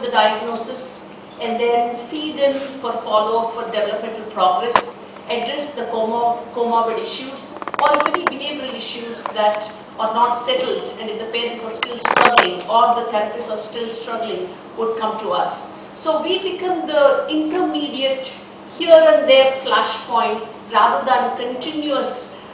the diagnosis, and then see them for follow-up for developmental progress, address the comorbid issues, or if any behavioral issues that are not settled, and if the parents are still struggling or the therapists are still struggling, would come to us. So we become the intermediate here and there flashpoints rather than continuous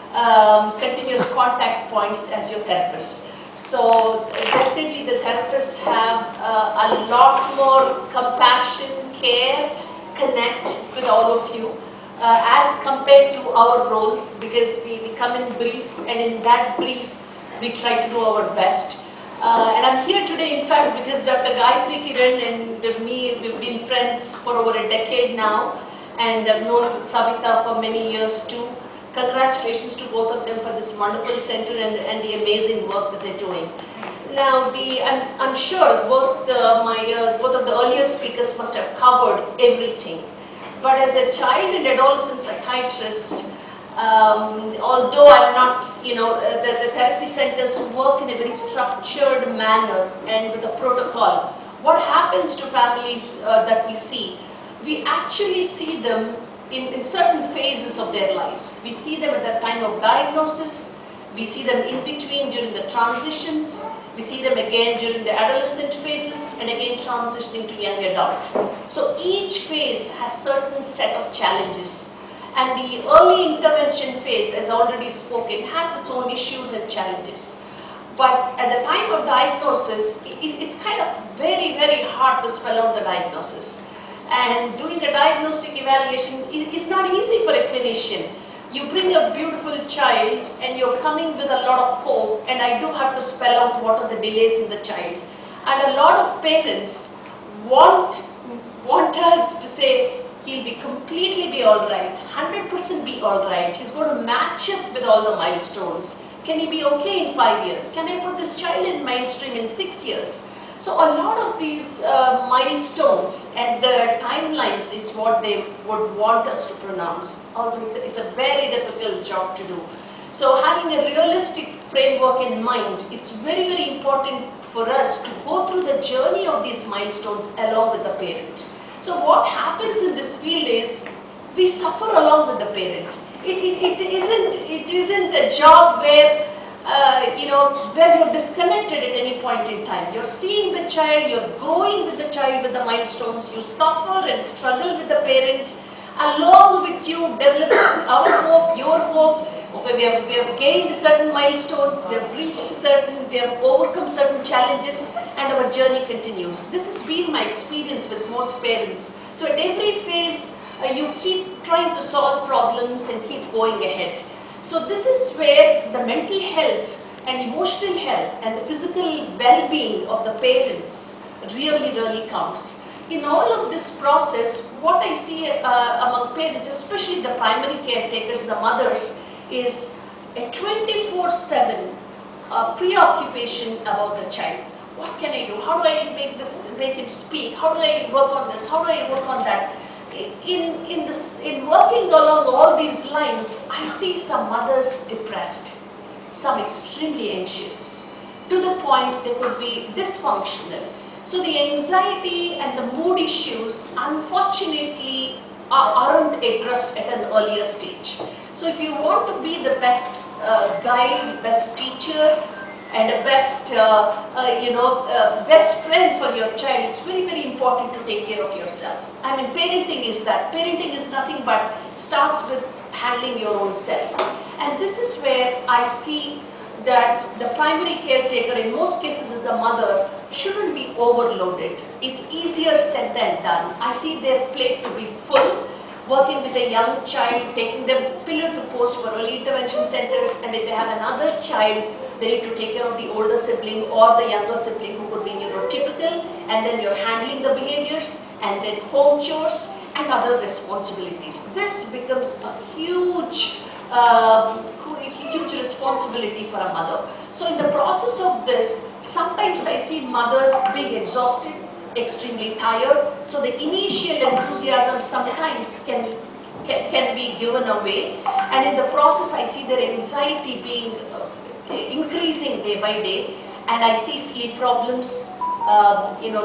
contact points as your therapists. So definitely the therapists have a lot more compassion, care, connect with all of you as compared to our roles, because we come in brief, and in that brief we try to do our best. And I'm here today, in fact, because Dr. Gayatri Kiran and me, we've been friends for over a decade now, and I've known Savita for many years too. Congratulations to both of them for this wonderful center and the amazing work that they're doing. Now, I'm sure both of the earlier speakers must have covered everything. But as a child and adolescent psychiatrist, although I'm not, the therapy centers work in a very structured manner and with a protocol. What happens to families that we see? We actually see them in certain phases of their lives. We see them at the time of diagnosis, we see them in between during the transitions, we see them again during the adolescent phases, and again transitioning to young adult. So each phase has certain set of challenges, and the early intervention phase, as already spoken, has its own issues and challenges. But at the time of diagnosis, it's kind of very, very hard to spell out the diagnosis. And doing a diagnostic evaluation is not easy for a clinician. You bring a beautiful child and you're coming with a lot of hope, and I do have to spell out what are the delays in the child. And a lot of parents want us to say, he'll be completely be alright, 100% be alright, he's going to match up with all the milestones. Can he be okay in 5 years? Can I put this child in mainstream in 6 years? So a lot of these milestones and the timelines is what they would want us to pronounce, although it's a very difficult job to do. So having a realistic framework in mind, it's very, very important for us to go through the journey of these milestones along with the parent. So what happens in this field is we suffer along with the parent. It isn't a job where where you're disconnected at any point in time. You're seeing the child, you're growing with the child with the milestones, you suffer and struggle with the parent. Along with you develops our hope, your hope. Okay, we have gained certain milestones, we have overcome certain challenges, and our journey continues. This has been my experience with most parents. So at every phase, you keep trying to solve problems and keep going ahead. So this is where the mental health and emotional health and the physical well-being of the parents really, really counts. In all of this process, what I see among parents, especially the primary caretakers, the mothers, is a 24/7 preoccupation about the child. What can I do? How do I make him speak? How do I work on this? How do I work on that? In working along all these lines, I see some mothers depressed, some extremely anxious, to the point they could be dysfunctional. So the anxiety and the mood issues, unfortunately, aren't addressed at an earlier stage. So if you want to be the best guide, best teacher, and a best, best friend for your child, it's very, very important to take care of yourself. I mean, parenting is that. Parenting is nothing but starts with handling your own self. And this is where I see that the primary caretaker, in most cases is the mother, shouldn't be overloaded. It's easier said than done. I see their plate to be full, working with a young child, taking them pillar to post for early intervention centers, and if they have another child, they need to take care of the older sibling or the younger sibling who could be neurotypical, and then you're handling the behaviors, and then home chores and other responsibilities. This becomes a huge responsibility for a mother. So in the process of this, sometimes I see mothers being exhausted, extremely tired, so the initial enthusiasm sometimes can be given away, and in the process I see their anxiety being increasing day by day, and I see sleep problems,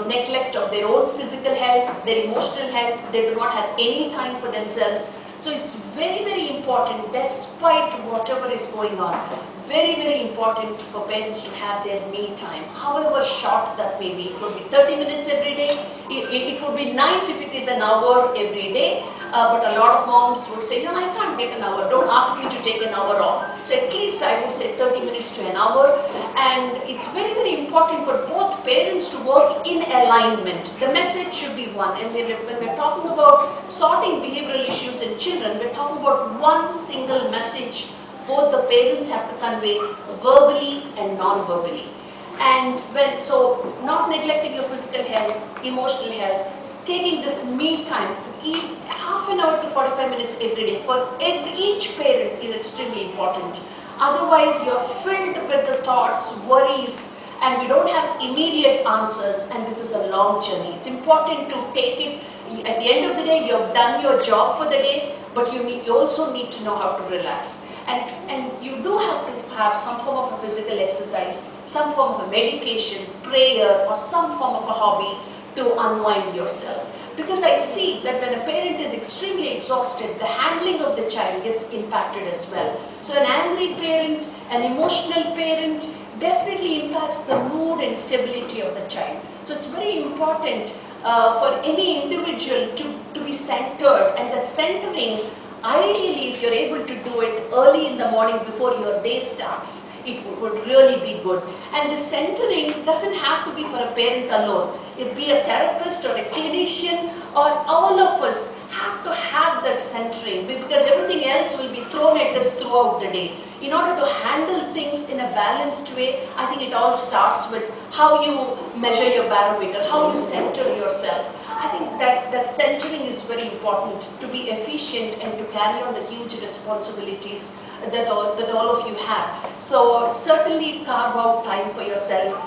neglect of their own physical health, their emotional health. They do not have any time for themselves. So it's very, very important, despite whatever is going on, very, very important for parents to have their me time, however short that may be. It could be 30 minutes every day. It would be nice if it is an hour every day. But a lot of moms would say, no, I can't get an hour. Don't ask me to take an hour off. So at least I would say 30 minutes to an hour. And it's very, very important for both parents to work in alignment. The message should be one. And when we're talking about sorting behavioral issues in children, we're talking about one single message both the parents have to convey verbally and non-verbally. And so not neglecting your physical health, emotional health, taking this me time, half an hour to 45 minutes every day for each parent is extremely important. Otherwise, you're filled with the thoughts, worries, and we don't have immediate answers, and this is a long journey. It's important to take it. At the end of the day, you have done your job for the day, but you also need to know how to relax. And you do have to have some form of a physical exercise, some form of a meditation, prayer, or some form of a hobby to unwind yourself. Because I see that when a parent is extremely exhausted, the handling of the child gets impacted as well. So an angry parent, an emotional parent definitely impacts the mood and stability of the child. So it's very important for any individual to be centered, and that centering, ideally if you're able to do it early in the morning before your day starts, it would really be good. And the centering doesn't have to be for a parent alone. It be a therapist or a clinician, or all of us have to have that centering, because everything else will be thrown at us throughout the day. In order to handle things in a balanced way, I think it all starts with how you measure your barometer, how you center yourself. I think that centering is very important to be efficient and to carry on the huge responsibilities that all of you have. So certainly carve out time for yourself,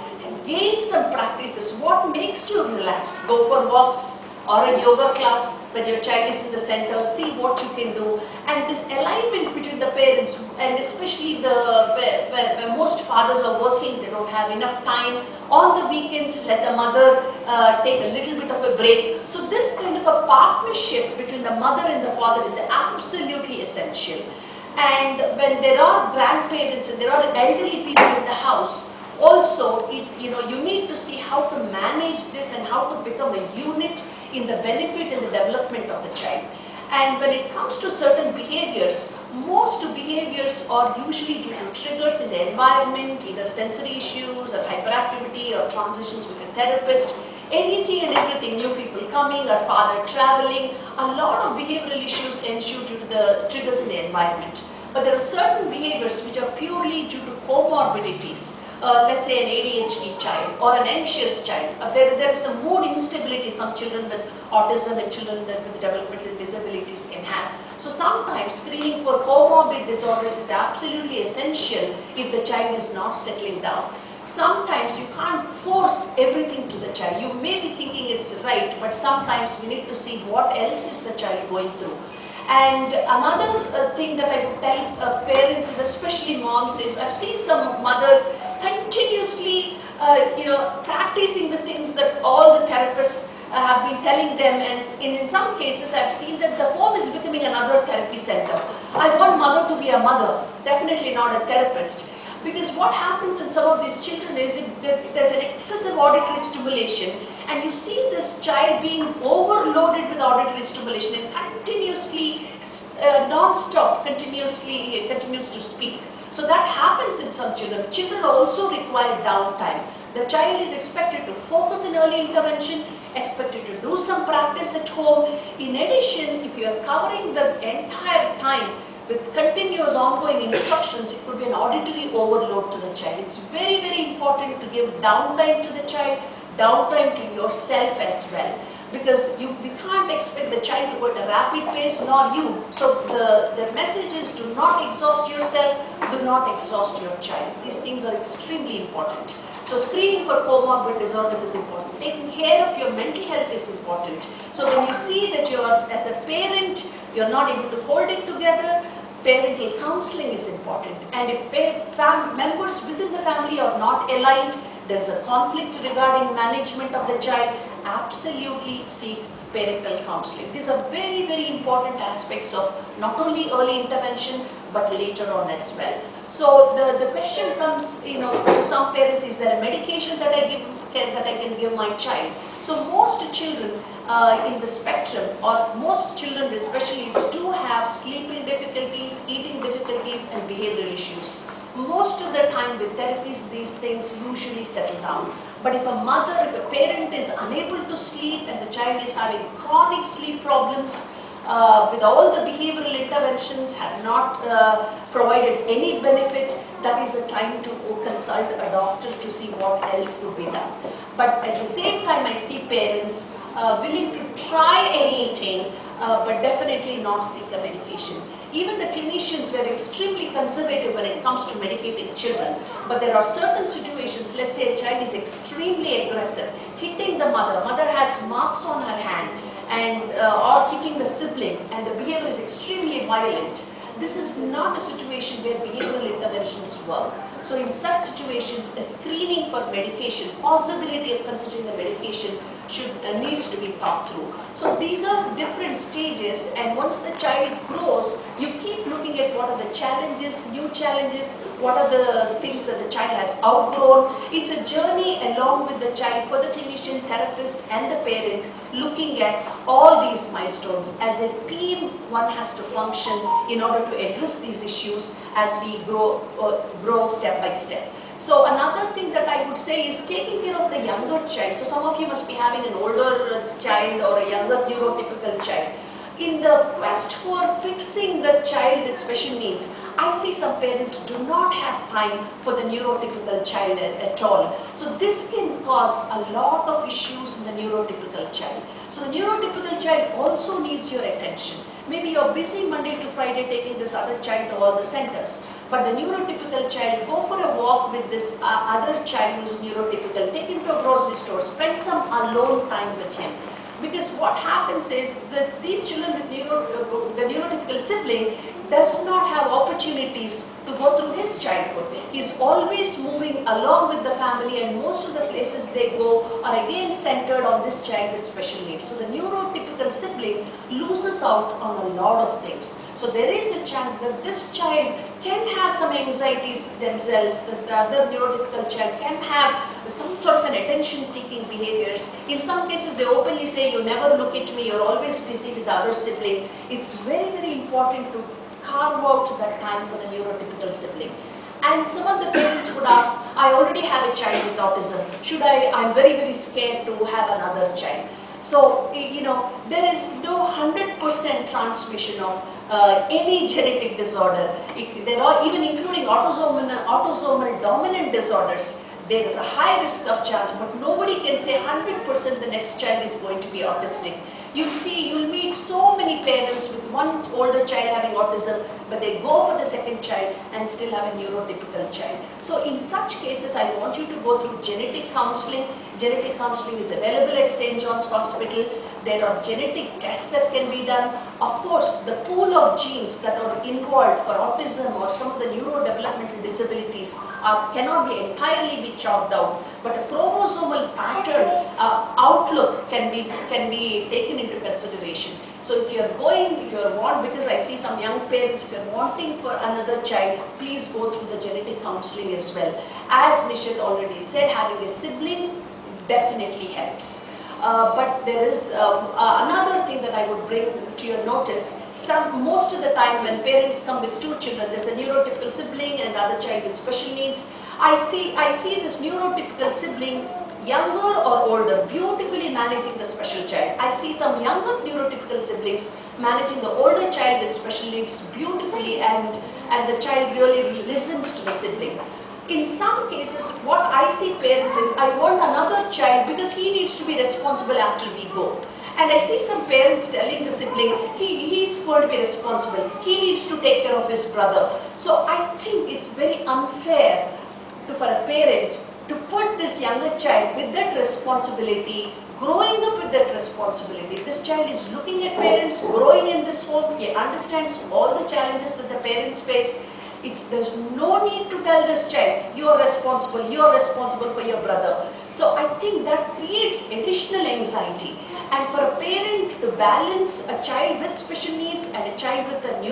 gain some practices. What makes you relaxed? Go for walks or a yoga class when your child is in the center. See what you can do. And this alignment between the parents, and especially where most fathers are working, they don't have enough time. On the weekends, let the mother take a little bit of a break. So this kind of a partnership between the mother and the father is absolutely essential. And when there are grandparents and there are elderly people in the house, also you need to see how to manage this and how to become a unit in the benefit and the development of the child. And when it comes to certain behaviors, most behaviors are usually due to triggers in the environment, either sensory issues or hyperactivity or transitions with a therapist, anything and everything, new people coming or father traveling. A lot of behavioral issues ensue due to the triggers in the environment. But there are certain behaviors which are purely due to comorbidities. Let's say an ADHD child or an anxious child. There is some mood instability some children with autism and children with developmental disabilities can have. So sometimes screening for comorbid disorders is absolutely essential if the child is not settling down. Sometimes you can't force everything to the child. You may be thinking it's right, but sometimes we need to see what else is the child going through. And another thing that I would tell parents, is especially moms, is I've seen some mothers continuously practicing the things that all the therapists have been telling them, and in some cases I've seen that the home is becoming another therapy center. I want mother to be a mother, definitely not a therapist. Because what happens in some of these children is there's an excessive auditory stimulation, and you see this child being overloaded with auditory stimulation and continuously, non-stop, continues to speak. So that happens in some children. Children also require downtime. The child is expected to focus in early intervention, expected to do some practice at home. In addition, if you are covering the entire time with continuous ongoing instructions, it could be an auditory overload to the child. It's very, very important to give downtime to the child, downtime to yourself as well. Because we can't expect the child to go at a rapid pace, nor you. So the message is, do not exhaust yourself, do not exhaust your child. These things are extremely important. So screening for comorbid disorders is important. Taking care of your mental health is important. So when you see that as a parent, you're not able to hold it together, parental counseling is important. And if members within the family are not aligned, there's a conflict regarding management of the child, absolutely seek parental counseling. These are very, very important aspects of not only early intervention but later on as well. So the question comes, to some parents, is there a medication that I can give my child? So most children in the spectrum, or most children especially, do have sleeping difficulties, eating difficulties and behavioral issues. Most of the time with therapies, these things usually settle down. But if if a parent is unable to sleep and the child is having chronic sleep problems, with all the behavioral interventions have not provided any benefit, that is a time to consult a doctor to see what else could be done. But at the same time, I see parents willing to try anything, but definitely not seek a medication. Even the clinicians were extremely conservative when it comes to medicating children. But there are certain situations, let's say a child is extremely aggressive, hitting the mother has marks on her hand, and or hitting the sibling, and the behavior is extremely violent. This is not a situation where behavioral interventions work. So in such situations, a screening for medication, possibility of considering the medication needs to be thought through. So these are different stages, and once the child grows, you keep looking at what are the challenges, new challenges, what are the things that the child has outgrown. It's a journey along with the child for the clinician, therapist and the parent, looking at all these milestones. As a team, one has to function in order to address these issues as we grow step by step. So another thing that I would say is taking care of the younger child. So some of you must be having an older child or a younger neurotypical child. In the quest for fixing the child with special needs, I see some parents do not have time for the neurotypical child at all. So this can cause a lot of issues in the neurotypical child. So the neurotypical child also needs your attention. Maybe you're busy Monday to Friday taking this other child to all the centers. But the neurotypical child, go for a walk with this other child who's neurotypical, take him to a grocery store, spend some alone time with him. Because what happens is that these children with the neurotypical sibling does not have opportunities to go through his childhood. He's always moving along with the family, and most of the places they go are again centered on this child with special needs. So the neurotypical sibling loses out on a lot of things. So there is a chance that this child can have some anxieties themselves, that the other neurotypical child can have some sort of an attention-seeking behaviors. In some cases, they openly say, you never look at me, you're always busy with the other sibling. It's very, very important to carve out that time for the neurotypical sibling. And some of the parents would ask, I already have a child with autism. I'm very, very scared to have another child. So, there is no 100% transmission of any genetic disorder. There are even including autosomal dominant disorders. There is a high risk of chance, but nobody can say 100% the next child is going to be autistic. You'll meet so many parents with one older child having autism, but they go for the second child and still have a neurotypical child. So in such cases, I want you to go through genetic counseling. Genetic counseling is available at St. John's Hospital. There are genetic tests that can be done. Of course, the pool of genes that are involved for autism or some of the neurodevelopmental disabilities cannot be entirely chalked out. But a chromosomal pattern outlook can be taken into consideration. So if because I see some young parents, if you're wanting for another child, please go through the genetic counseling as well. As Nishit already said, having a sibling definitely helps. But there is another thing that I would bring to your notice. Most of the time when parents come with two children, there's a neurotypical sibling and another child with special needs. I see this neurotypical sibling, younger or older, beautifully managing the special child. I see some younger neurotypical siblings managing the older child with special needs beautifully, and the child really listens to the sibling. In some cases, what I see parents is, I want another child because he needs to be responsible after we go. And I see some parents telling the sibling, he's going to be responsible. He needs to take care of his brother. So I think it's very unfair for a parent to put this younger child with that responsibility, growing up with that responsibility. This child is looking at parents, growing in this home. He understands all the challenges that the parents face. There's no need to tell this child, you're responsible for your brother. So I think that creates additional anxiety. And for a parent to balance a child with special needs and a child with a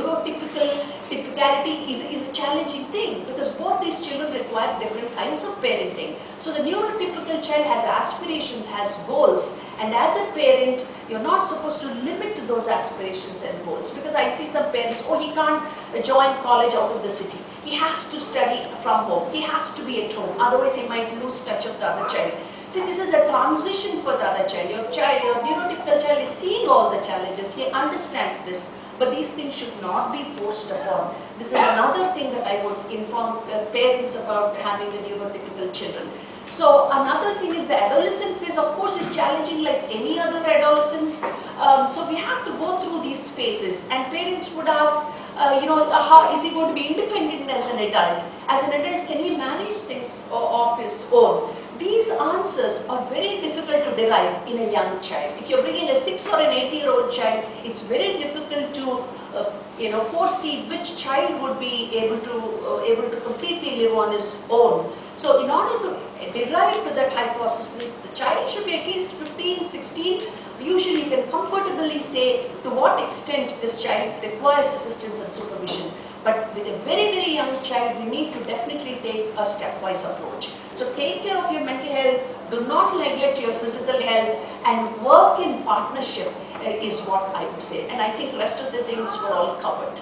typicality is a challenging thing, because both these children require different kinds of parenting. So the neurotypical child has aspirations, has goals, and as a parent, you're not supposed to limit those aspirations and goals, because I see some parents, oh, he can't join college out of the city. He has to study from home. He has to be at home. Otherwise, he might lose touch of the other child. See, this is a transition for the other child. Your neurotypical child is seeing all the challenges. He understands this. But these things should not be forced upon. This is another thing that I would inform parents about having a neurotypical children. So another thing is the adolescent phase, of course, is challenging like any other adolescence. So we have to go through these phases. And parents would ask, how is he going to be independent as an adult? As an adult, can he manage things of his own? These answers are very difficult to derive in a young child. If you're bringing a 6 or an 8-year-old child, it's very difficult to foresee which child would be able to completely live on his own. So in order to derive to that hypothesis, the child should be at least 15, 16. Usually you can comfortably say to what extent this child requires assistance and supervision. But with a very, very young child, we need to definitely take a stepwise approach. So take care of your mental health, do not neglect your physical health, and work in partnership is what I would say. And I think the rest of the things were all covered.